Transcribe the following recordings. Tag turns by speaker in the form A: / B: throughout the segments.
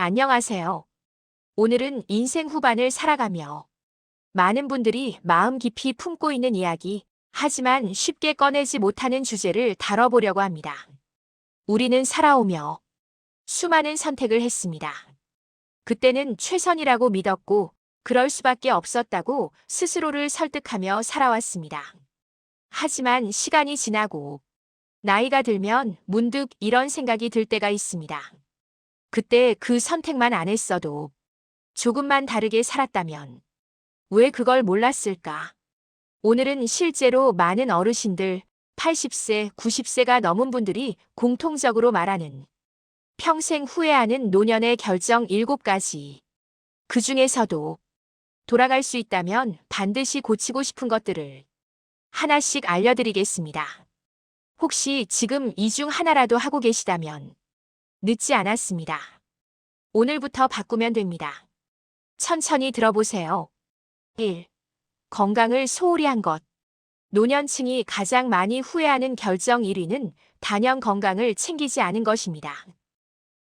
A: 안녕하세요. 오늘은 인생 후반을 살아가며 많은 분들이 마음 깊이 품고 있는 이야기, 하지만 쉽게 꺼내지 못하는 주제를 다뤄보려고 합니다. 우리는 살아오며 수많은 선택을 했습니다. 그때는 최선이라고 믿었고, 그럴 수밖에 없었다고 스스로를 설득하며 살아왔습니다. 하지만 시간이 지나고 나이가 들면 문득 이런 생각이 들 때가 있습니다. 그때 그 선택만 안 했어도 조금만 다르게 살았다면 왜 그걸 몰랐을까? 오늘은 실제로 많은 어르신들, 80세, 90세가 넘은 분들이 공통적으로 말하는 평생 후회하는 노년의 결정 7가지. 그 중에서도 돌아갈 수 있다면 반드시 고치고 싶은 것들을 하나씩 알려드리겠습니다. 혹시 지금 이 중 하나라도 하고 계시다면 늦지 않았습니다. 오늘부터 바꾸면 됩니다. 천천히 들어보세요. 1. 건강을 소홀히 한 것. 노년층이 가장 많이 후회하는 결정 1위는 단연 건강을 챙기지 않은 것입니다.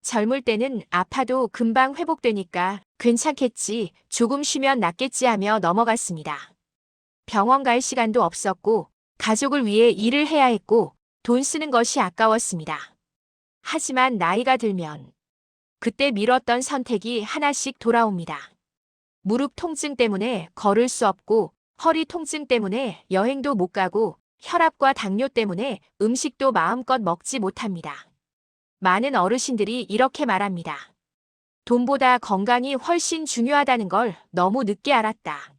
A: 젊을 때는 아파도 금방 회복되니까 괜찮겠지, 조금 쉬면 낫겠지 하며 넘어갔습니다. 병원 갈 시간도 없었고, 가족을 위해 일을 해야 했고, 돈 쓰는 것이 아까웠습니다. 하지만 나이가 들면 그때 미뤘던 선택이 하나씩 돌아옵니다. 무릎 통증 때문에 걸을 수 없고, 허리 통증 때문에 여행도 못 가고, 혈압과 당뇨 때문에 음식도 마음껏 먹지 못합니다. 많은 어르신들이 이렇게 말합니다. 돈보다 건강이 훨씬 중요하다는 걸 너무 늦게 알았다.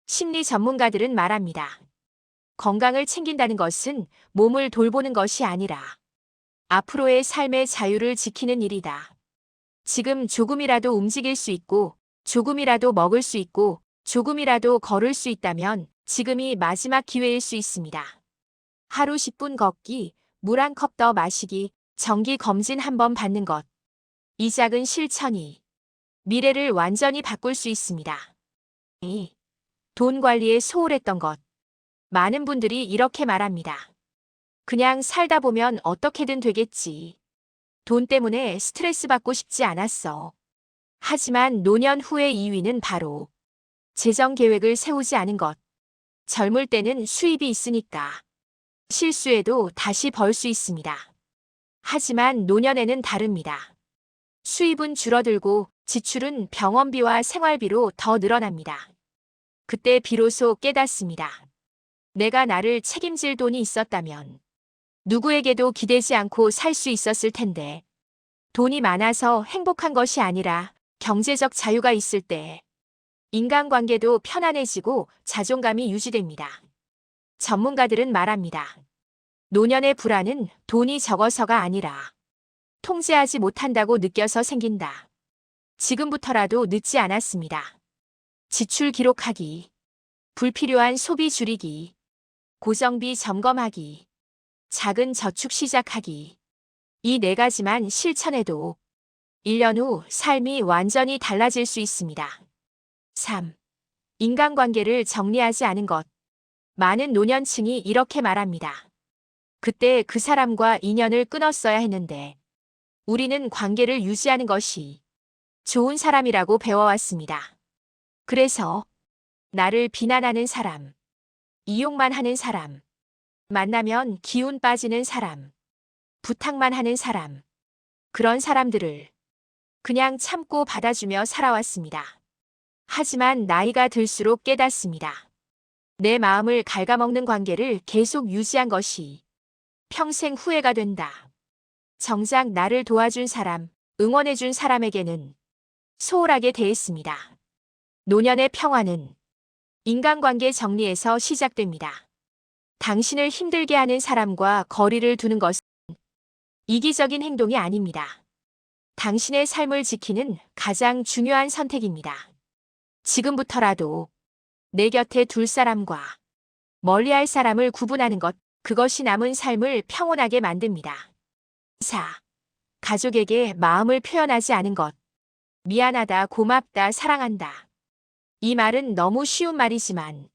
A: 심리 전문가들은 말합니다. 건강을 챙긴다는 것은 몸을 돌보는 것이 아니라 앞으로의 삶의 자유를 지키는 일이다. 지금 조금이라도 움직일 수 있고, 조금이라도 먹을 수 있고, 조금이라도 걸을 수 있다면 지금이 마지막 기회일 수 있습니다. 하루 10분 걷기, 물 한 컵 더 마시기, 정기 검진 한번 받는 것. 이 작은 실천이 미래를 완전히 바꿀 수 있습니다. 2. 돈 관리에 소홀했던 것. 많은 분들이 이렇게 말합니다. 그냥 살다 보면 어떻게든 되겠지. 돈 때문에 스트레스 받고 싶지 않았어. 하지만 노년 후의 2위는 바로 재정 계획을 세우지 않은 것. 젊을 때는 수입이 있으니까 실수해도 다시 벌 수 있습니다. 하지만 노년에는 다릅니다. 수입은 줄어들고 지출은 병원비와 생활비로 더 늘어납니다. 그때 비로소 깨닫습니다. 내가 나를 책임질 돈이 있었다면 누구에게도 기대지 않고 살 수 있었을 텐데, 돈이 많아서 행복한 것이 아니라 경제적 자유가 있을 때 인간관계도 편안해지고 자존감이 유지됩니다. 전문가들은 말합니다. 노년의 불안은 돈이 적어서가 아니라 통제하지 못한다고 느껴서 생긴다. 지금부터라도 늦지 않았습니다. 지출 기록하기, 불필요한 소비 줄이기, 고정비 점검하기, 작은 저축 시작하기. 이 4가지만 실천해도 1년 후 삶이 완전히 달라질 수 있습니다. 3. 인간관계를 정리하지 않은 것. 많은 노년층이 이렇게 말합니다. 그때 그 사람과 인연을 끊었어야 했는데 우리는 관계를 유지하는 것이 좋은 사람이라고 배워왔습니다. 그래서 나를 비난하는 사람, 이용만 하는 사람, 만나면 기운 빠지는 사람, 부탁만 하는 사람, 그런 사람들을 그냥 참고 받아주며 살아왔습니다. 하지만 나이가 들수록 깨닫습니다. 내 마음을 갉아먹는 관계를 계속 유지한 것이 평생 후회가 된다. 정작 나를 도와준 사람, 응원해준 사람에게는 소홀하게 대했습니다. 노년의 평화는 인간관계 정리에서 시작됩니다. 당신을 힘들게 하는 사람과 거리를 두는 것은 이기적인 행동이 아닙니다. 당신의 삶을 지키는 가장 중요한 선택입니다. 지금부터라도 내 곁에 둘 사람과 멀리할 사람을 구분하는 것, 그것이 남은 삶을 평온하게 만듭니다. 4. 가족에게 마음을 표현하지 않은 것. 미안하다, 고맙다, 사랑한다. 이 말은 너무 쉬운 말이지만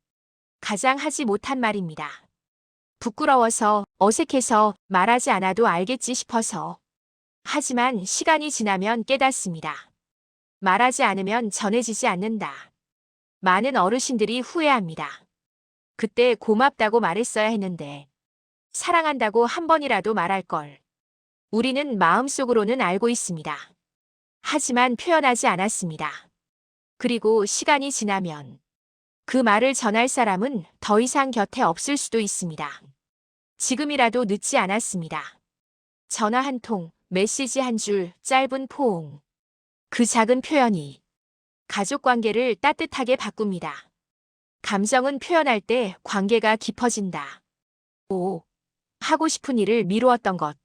A: 가장 하지 못한 말입니다. 부끄러워서, 어색해서, 말하지 않아도 알겠지 싶어서. 하지만 시간이 지나면 깨닫습니다. 말하지 않으면 전해지지 않는다. 많은 어르신들이 후회합니다. 그때 고맙다고 말했어야 했는데, 사랑한다고 한 번이라도 말할 걸. 우리는 마음속으로는 알고 있습니다. 하지만 표현하지 않았습니다. 그리고 시간이 지나면 그 말을 전할 사람은 더 이상 곁에 없을 수도 있습니다. 지금이라도 늦지 않았습니다. 전화 한 통, 메시지 한 줄, 짧은 포옹. 그 작은 표현이 가족 관계를 따뜻하게 바꿉니다. 감정은 표현할 때 관계가 깊어진다. 오, 하고 싶은 일을 미루었던 것.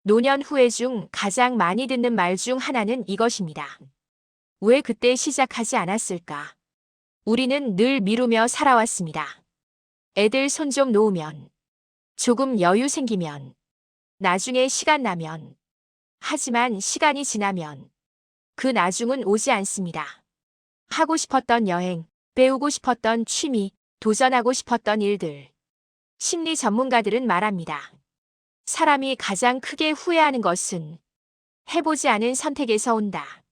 A: 노년 후회 중 가장 많이 듣는 말 중 하나는 이것입니다. 왜 그때 시작하지 않았을까? 우리는 늘 미루며 살아왔습니다. 애들 손 좀 놓으면, 조금 여유 생기면, 나중에 시간 나면. 하지만 시간이 지나면 그 나중은 오지 않습니다. 하고 싶었던 여행, 배우고 싶었던 취미, 도전하고 싶었던 일들. 심리 전문가들은 말합니다. 사람이 가장 크게 후회하는 것은 해보지 않은 선택에서 온다.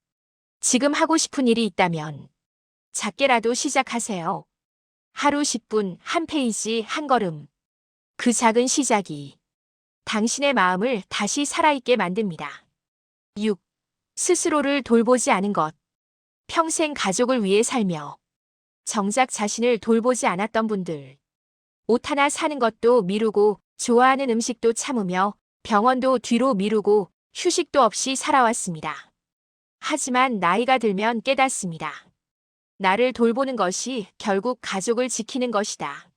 A: 지금 하고 싶은 일이 있다면 작게라도 시작하세요. 하루 10분, 한 페이지, 한 걸음. 그 작은 시작이 당신의 마음을 다시 살아있게 만듭니다. 6. 스스로를 돌보지 않은 것. 평생 가족을 위해 살며 정작 자신을 돌보지 않았던 분들. 옷 하나 사는 것도 미루고 좋아하는 음식도 참으며 병원도 뒤로 미루고 휴식도 없이 살아왔습니다. 하지만 나이가 들면 깨닫습니다. 나를 돌보는 것이 결국 가족을 지키는 것이다.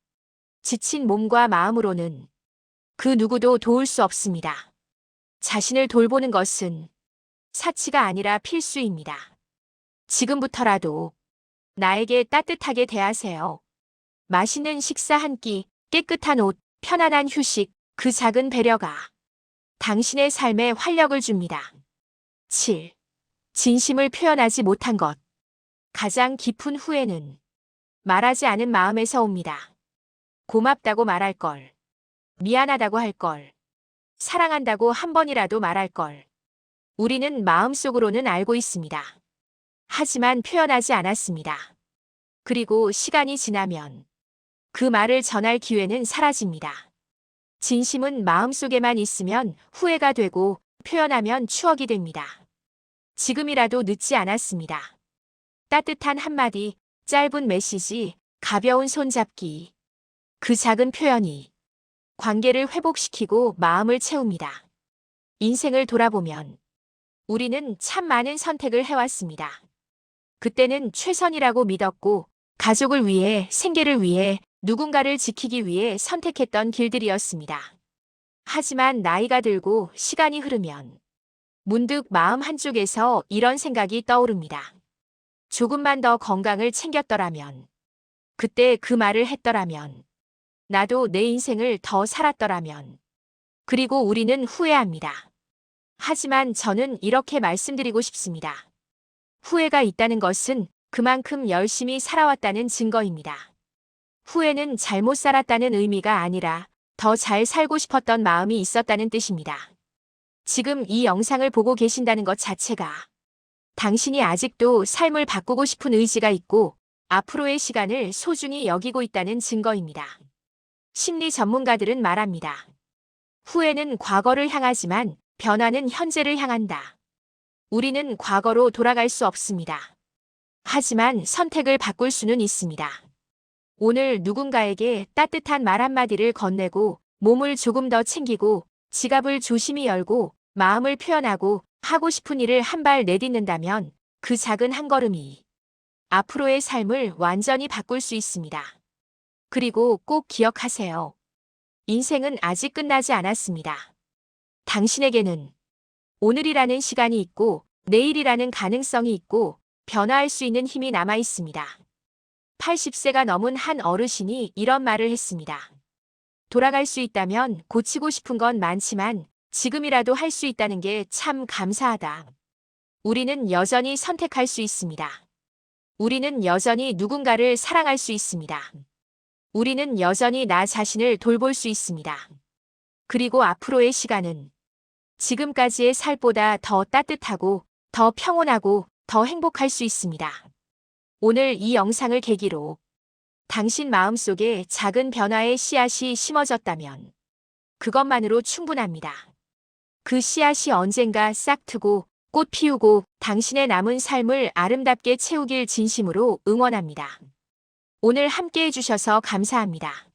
A: 지친 몸과 마음으로는 그 누구도 도울 수 없습니다. 자신을 돌보는 것은 사치가 아니라 필수입니다. 지금부터라도 나에게 따뜻하게 대하세요. 맛있는 식사 한 끼, 깨끗한 옷, 편안한 휴식, 그 작은 배려가 당신의 삶에 활력을 줍니다. 7. 진심을 표현하지 못한 것. 가장 깊은 후회는 말하지 않은 마음에서 옵니다. 고맙다고 말할 걸. 미안하다고 할 걸. 사랑한다고 한 번이라도 말할 걸. 우리는 마음속으로는 알고 있습니다. 하지만 표현하지 않았습니다. 그리고 시간이 지나면 그 말을 전할 기회는 사라집니다. 진심은 마음속에만 있으면 후회가 되고 표현하면 추억이 됩니다. 지금이라도 늦지 않았습니다. 따뜻한 한마디, 짧은 메시지, 가벼운 손잡기. 그 작은 표현이 관계를 회복시키고 마음을 채웁니다. 인생을 돌아보면 우리는 참 많은 선택을 해왔습니다. 그때는 최선이라고 믿었고 가족을 위해, 생계를 위해, 누군가를 지키기 위해 선택했던 길들이었습니다. 하지만 나이가 들고 시간이 흐르면 문득 마음 한쪽에서 이런 생각이 떠오릅니다. 조금만 더 건강을 챙겼더라면, 그때 그 말을 했더라면, 나도 내 인생을 더 살았더라면. 그리고 우리는 후회합니다. 하지만 저는 이렇게 말씀드리고 싶습니다. 후회가 있다는 것은 그만큼 열심히 살아왔다는 증거입니다. 후회는 잘못 살았다는 의미가 아니라 더 잘 살고 싶었던 마음이 있었다는 뜻입니다. 지금 이 영상을 보고 계신다는 것 자체가 당신이 아직도 삶을 바꾸고 싶은 의지가 있고 앞으로의 시간을 소중히 여기고 있다는 증거입니다. 심리 전문가들은 말합니다. 후회는 과거를 향하지만 변화는 현재를 향한다. 우리는 과거로 돌아갈 수 없습니다. 하지만 선택을 바꿀 수는 있습니다. 오늘 누군가에게 따뜻한 말 한마디를 건네고 몸을 조금 더 챙기고 지갑을 조심히 열고 마음을 표현하고 하고 싶은 일을 한 발 내딛는다면 그 작은 한 걸음이 앞으로의 삶을 완전히 바꿀 수 있습니다. 그리고 꼭 기억하세요. 인생은 아직 끝나지 않았습니다. 당신에게는 오늘이라는 시간이 있고 내일이라는 가능성이 있고 변화할 수 있는 힘이 남아 있습니다. 80세가 넘은 한 어르신이 이런 말을 했습니다. 돌아갈 수 있다면 고치고 싶은 건 많지만 지금이라도 할 수 있다는 게 참 감사하다. 우리는 여전히 선택할 수 있습니다. 우리는 여전히 누군가를 사랑할 수 있습니다. 우리는 여전히 나 자신을 돌볼 수 있습니다. 그리고 앞으로의 시간은 지금까지의 삶보다 더 따뜻하고 더 평온하고 더 행복할 수 있습니다. 오늘 이 영상을 계기로 당신 마음속에 작은 변화의 씨앗이 심어졌다면 그것만으로 충분합니다. 그 씨앗이 언젠가 싹 트고 꽃 피우고 당신의 남은 삶을 아름답게 채우길 진심으로 응원합니다. 오늘 함께 해주셔서 감사합니다.